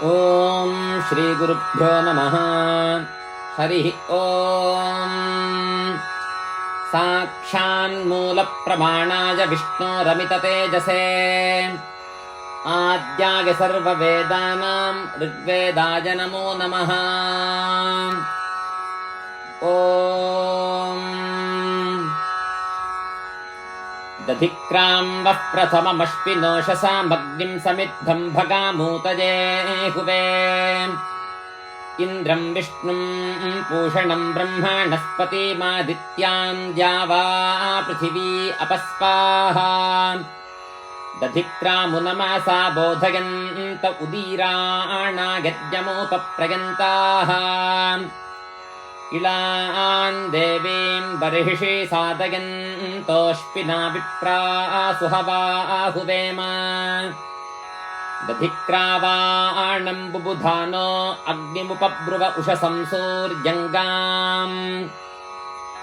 ಓಂ ಶ್ರೀ ಗುರುಭ್ಯೋ ನಮಃ. ಹರಿ ಓಂ. ಸಾಕ್ಷಾನ್ಮೂಲ ಪ್ರಮಾಣಾಯ ವಿಷ್ಣೋರಮಿತ ತೇಜಸೇ ಆದ್ಯಾಯ ಸರ್ವವೇದಾನಾಂ ಋಗ್ವೇದಾಯ ನಮೋ ನಮಃ. ಓಂ ದಧಿಕ್ರಾಂ ವಃ ಪ್ರಥಮಮಶ್ವಿನೋಷಸಾಮಗ್ನಿಂ ಸಮಿದ್ಧಂ ಭಗಾಮೂತಯೇ ಹುವೇ. ಇಂದ್ರಂ ವಿಷ್ಣುಂ ಪೂಷಣಂ ಬ್ರಹ್ಮಣಸ್ಪತಿಮಾದಿತ್ಯಾಂ ದ್ಯಾವಾ ಪೃಥಿವೀ ಅಪಸ್ಪಾಹ. ದಧಿಕ್ರಾಮುನಮಸಾ ಬೋಧಯಂತ ಉದೀರಾಣಾಯಜ್ಞಮೋಪಪ್ರಯಂತಾಃ. ಇಳಾನ್ ದೇವೀಂ ಬರ್ಹಿಷಿ ಸಾಧಯಂತೋಷ್ಪಿನಾ ವಿಪ್ರಾಸು ಹವಾಹುವೇಮ. ದಧಿಕ್ರಾವಾಣಂ ಬುಬುಧಾನೋ ಅಗ್ನಿಮುಪಬ್ರುವ ಉಷಸಂ ಸೂರ್ಯಂಗಾಂ.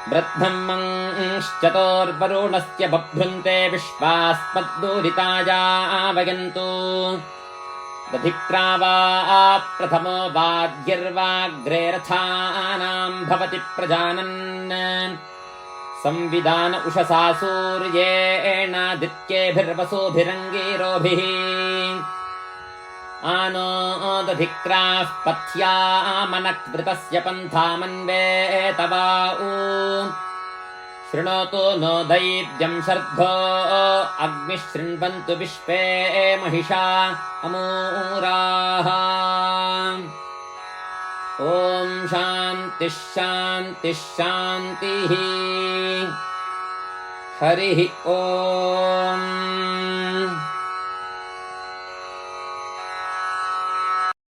ಬ್ರಹ್ಮಂಶ್ಚತೋರ್ವರುಣಸ್ಯ ಬಭ್ರುಂತೆ ವಿಶ್ವಾಸ್ಮದ್ದೂರಿತಾಯಾವಯಂತು. ದಧಿಕ್ರಾವಾ ಪ್ರಥಮೋ ವಾದ್ಯರ್ವಾಗ್ರೇ ರಥಾನಾಂ ಭವತಿ ಪ್ರಜಾನನ್. ಸಂವಿಧಾನ ಉಷಸಾ ಸೂರ್ಯೇಣಾದಿತ್ಯೇಭಿರ್ವಸುಭಿರಂಗೀರೋಭಿಃ. ಆನೋ ದಧಿಕ್ರಾಃ ಪಥ್ಯಾಮನಕ್ವೃತಸ್ಯ ಪಂಥಾಮನ್ವೇತವಾಊ. ಶೃಣೋತು नो दैव्यं शर्धो अग्निः शृण्वन्तु विश्वे महिषा अमूराः. ॐ शान्तिः शान्तिः शान्तिः. हरिः ॐ.